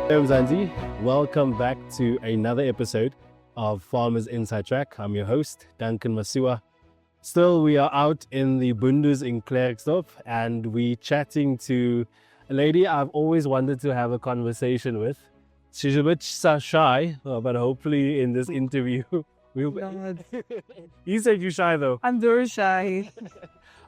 Hello, Zanzi. Welcome back to another episode of Farmers Inside Track. I'm your host, Duncan Masiwa. Still, we are out in the Bundus in Klerksdorp and we're chatting to a lady I've always wanted to have a conversation with. She's a bit shy, but hopefully in this interview, we'll... You said you're shy though. I'm very shy.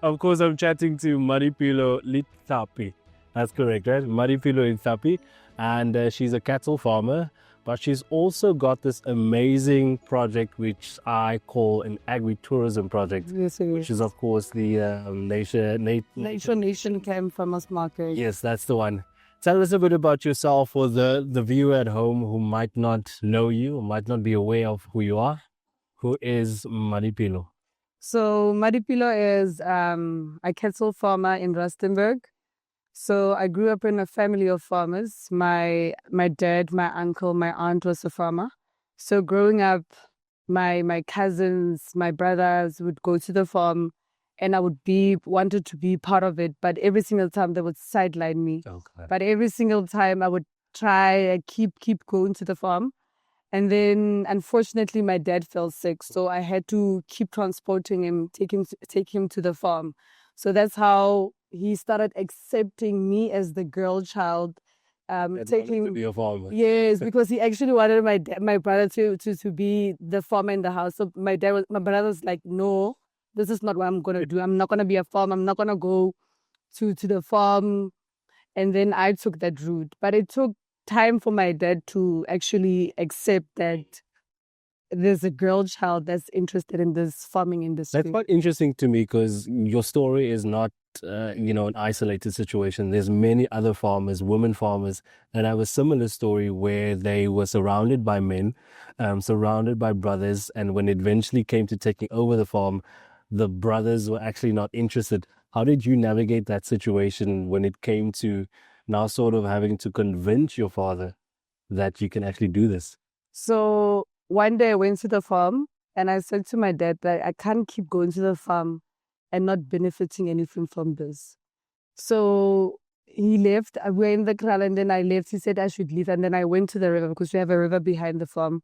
Of course, I'm chatting to Mmadipilo Letlape. That's correct, right? Mmadipilo Letlape. And she's a cattle farmer, but she's also got this amazing project which I call an agritourism project, Yes, which is of course the Nation Camp Farmers Market. Yes, that's the one. Tell us a bit about yourself for the viewer at home who might not know you, who might not be aware of who you are. Who is Mmadipilo? So Mmadipilo is a cattle farmer in Rustenburg. So I grew up in a family of farmers. My dad, my uncle, my aunt was a farmer. So growing up, my cousins, my brothers would go to the farm and I wanted to be part of it. But every single time they would sideline me. Okay. But every single time I would try keep going to the farm. And then unfortunately my dad fell sick. So I had to keep transporting him, take him to the farm. So that's how he started accepting me as the girl child. Taking to be a farmer. Yes, because he actually wanted my brother to be the farmer in the house. So my brother was like, no, this is not what I'm gonna do. I'm not gonna be a farmer. I'm not gonna go to the farm. And then I took that route. But it took time for my dad to actually accept that there's a girl child that's interested in this farming industry. That's quite interesting to me because your story is not, an isolated situation. There's many other farmers, women farmers, that have a similar story where they were surrounded by men, surrounded by brothers, and when it eventually came to taking over the farm, the brothers were actually not interested. How did you navigate that situation when it came to now sort of having to convince your father that you can actually do this? So one day I went to the farm and I said to my dad that I can't keep going to the farm and not benefiting anything from this. So he left. We were in the kraal and then I left. He said I should leave. And then I went to the river because we have a river behind the farm.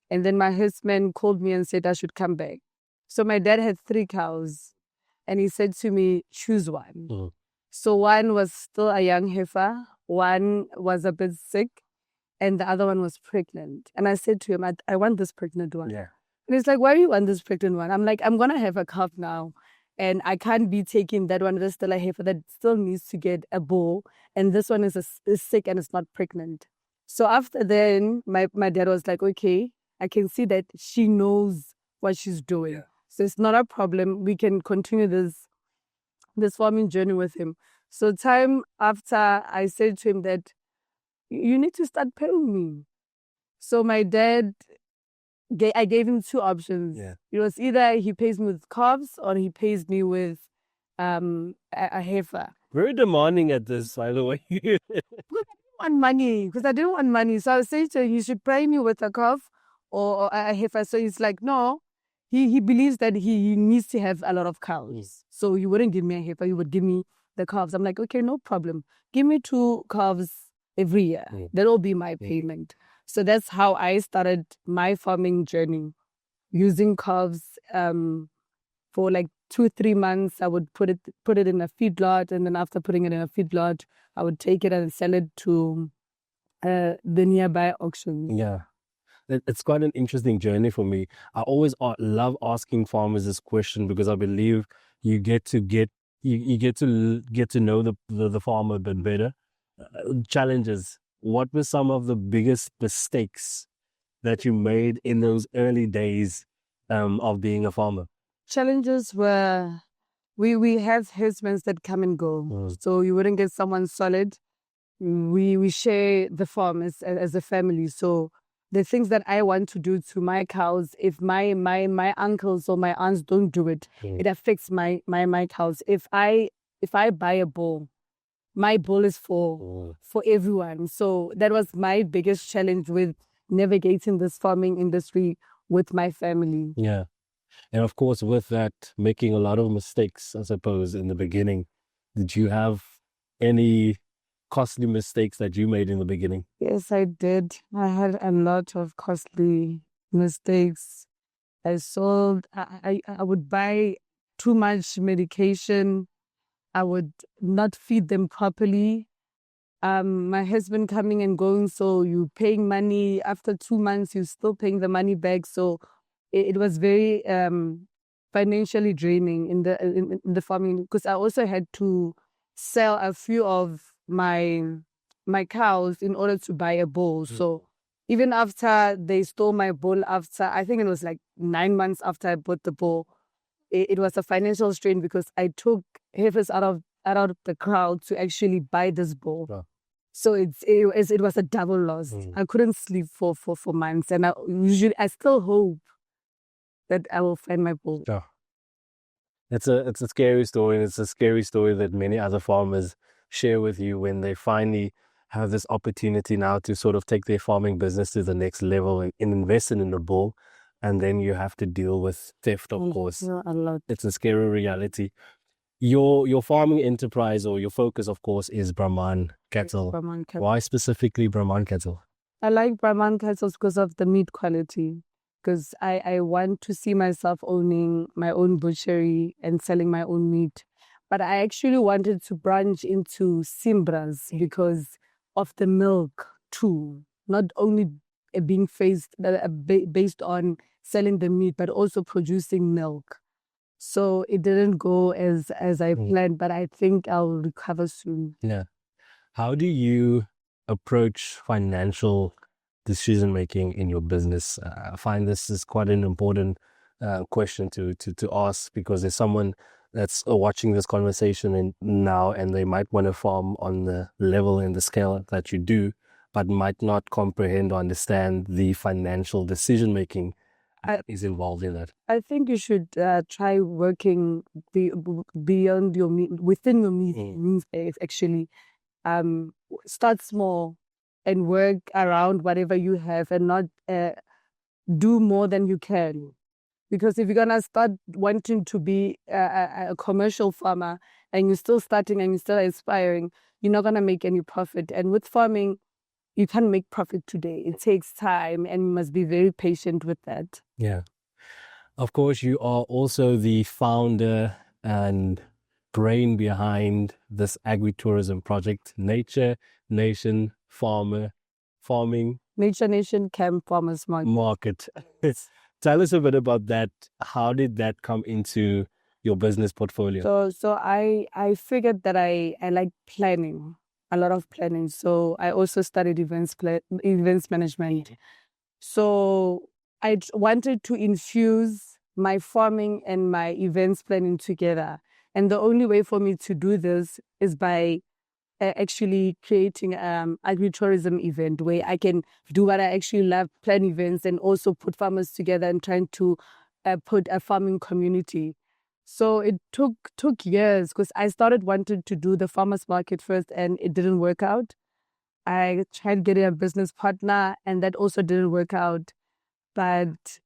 And then my husband called me and said I should come back. So my dad had 3 cows and he said to me, choose one. Mm-hmm. So one was still a young heifer. One was a bit sick. And the other one was pregnant. And I said to him, I want this pregnant one. Yeah. And he's like, why do you want this pregnant one? I'm like, I'm going to have a calf now. And I can't be taking that one that's still a heifer that still needs to get a bull. And this one is sick and it's not pregnant. So after then, my dad was like, okay, I can see that she knows what she's doing. Yeah. So it's not a problem. We can continue this farming journey with him. So time after, I said to him that, you need to start paying me. So my dad, I gave him 2 options. Yeah. It was either he pays me with calves or he pays me with a heifer. Very demanding at this, by the way. Because I didn't want money. So I said to him, you should pay me with a calf or a heifer. So he's like, no. He believes that he needs to have a lot of cows. Mm. So he wouldn't give me a heifer. He would give me the calves. I'm like, okay, no problem. Give me 2 calves every year. Mm. That'll be my payment. So that's how I started my farming journey, using calves for like 2-3 months. I would put it in a feedlot, and then after putting it in a feedlot, I would take it and sell it to the nearby auctions. Yeah, it's quite an interesting journey for me. I always love asking farmers this question because I believe you get to know the farmer a bit better. Challenges. What were some of the biggest mistakes that you made in those early days of being a farmer? Challenges were, we have herdsmen that come and go. Mm. So you wouldn't get someone solid. We share the farm as a family. So the things that I want to do to my cows, if my uncles or my aunts don't do it, it affects my cows. If I buy a bull, my bull is for everyone. So that was my biggest challenge with navigating this farming industry with my family. Yeah. And of course, with that, making a lot of mistakes, I suppose, in the beginning. Did you have any costly mistakes that you made in the beginning? Yes, I did. I had a lot of costly mistakes. I would buy too much medication. I would not feed them properly. My husband coming and going, so you paying money. After 2 months, you're still paying the money back. So it was very financially draining in the farming, because I also had to sell a few of my cows in order to buy a bull. So even after they stole my bull, after I think it was like 9 months after I bought the bull, it was a financial strain because I took heifers out of the crowd to actually buy this bull. Wow. So it was a double loss. I couldn't sleep for months, and I still hope that I will find my bull. Yeah. It's a scary story, and it's a scary story that many other farmers share with you when they finally have this opportunity now to sort of take their farming business to the next level and invest in a bull, and then you have to deal with theft, of course. Yeah, a lot. It's a scary reality. Your farming enterprise or your focus, of course, is Brahman cattle. Brahman cattle. Why specifically Brahman cattle? I like Brahman cattle because of the meat quality. Because I want to see myself owning my own butchery and selling my own meat. But I actually wanted to branch into Simbras because of the milk too. Not only being based on selling the meat, but also producing milk. So it didn't go as I planned, but I think I'll recover soon. Yeah. How do you approach financial decision making in your business? I find this is quite an important question to ask, because there's someone that's watching this conversation now, and they might want to farm on the level and the scale that you do, but might not comprehend or understand the financial decision making is involved in that. I think you should try working beyond your within your means. Actually, start small and work around whatever you have, and not do more than you can. Because if you're gonna start wanting to be a commercial farmer and you're still starting and you're still aspiring, you're not gonna make any profit. And with farming, you can't make profit today. It takes time, and you must be very patient with that. Yeah. Of course, you are also the founder and brain behind this agritourism project, Nature Nation Farming Nature Nation Camp Farmers Market. Tell us a bit about that. How did that come into your business portfolio? So I figured that I like planning, a lot of planning. So I also studied events management. So I wanted to infuse my farming and my events planning together. And the only way for me to do this is by actually creating agritourism event where I can do what I actually love, plan events, and also put farmers together and trying to put a farming community. So it took years, because I started wanting to do the farmers market first, and it didn't work out. I tried getting a business partner, and that also didn't work out. But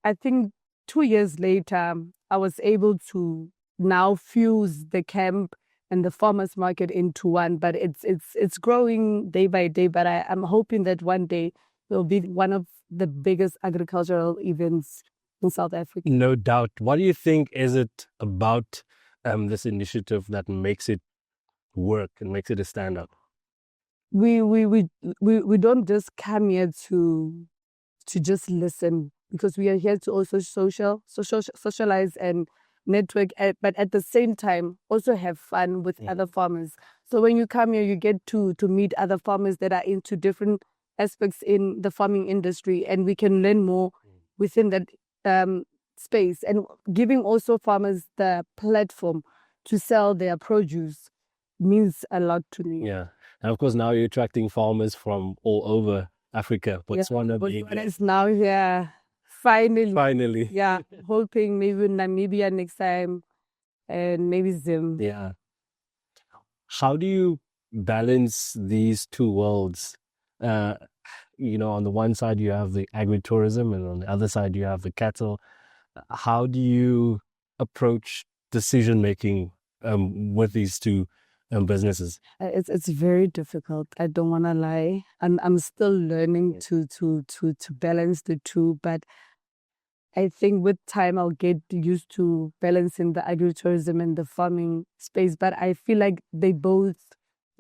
I think 2 years later, I was able to now fuse the camp and the farmers market into one. But it's growing day by day. But I'm hoping that one day it will be one of the biggest agricultural events in South Africa. No doubt. What do you think is it about this initiative that makes it work and makes it a standout? We don't just come here to just listen, because we are here to also socialize and network, but at the same time also have fun with other farmers. So when you come here, you get to meet other farmers that are into different aspects in the farming industry, and we can learn more within that space, and giving also farmers the platform to sell their produce means a lot to me. Yeah. And of course, now you're attracting farmers from all over Africa. Botswana is now here. Finally. Yeah. Hoping maybe Namibia next time, and maybe Zim. Yeah. How do you balance these two worlds? On the one side you have the agritourism, and on the other side you have the cattle. How do you approach decision making with these two businesses? It's very difficult. I don't want to lie. I'm still learning to balance the two, but I think with time I'll get used to balancing the agritourism and the farming space. But I feel like they both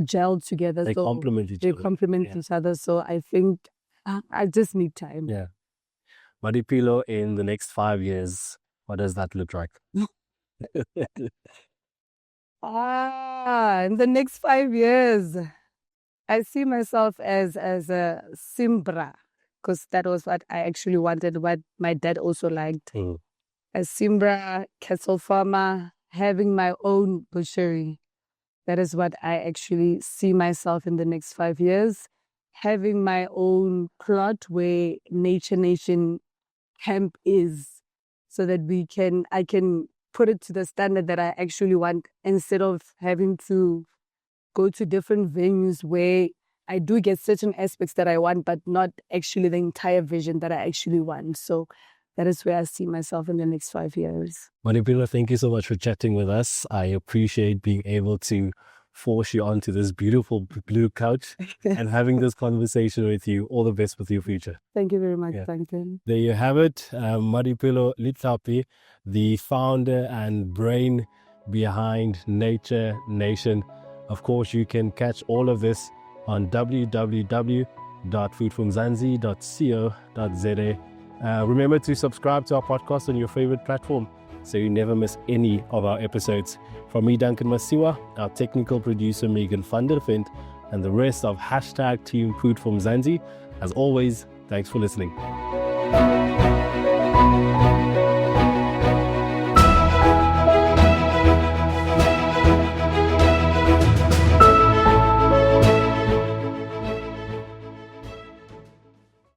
gel together. They complement each They other. complement each other. So I think I just need time. Yeah. Mmadipilo, in the next 5 years, what does that look like? In the next 5 years, I see myself as a Simbra, because that was what I actually wanted, what my dad also liked. A Simbra cattle farmer, having my own butchery. That is what I actually see myself in the next 5 years. Having my own plot where Nature Nation camp is, so that I can put it to the standard that I actually want, instead of having to go to different venues where I do get certain aspects that I want, but not actually the entire vision that I actually want. So that is where I see myself in the next 5 years. Mmadipilo, thank you so much for chatting with us. I appreciate being able to force you onto this beautiful blue couch and having this conversation with you. All the best with your future. Thank you very much, Duncan. There you have it. Mmadipilo Letlape, the founder and brain behind Nature Nation. Of course, you can catch all of this on www.foodfromzansi.co.za. Remember to subscribe to our podcast on your favorite platform so you never miss any of our episodes. From me, Duncan Masiwa, our technical producer, Megan van der Vent, and the rest of #Team Food from Zanzi. As always, thanks for listening.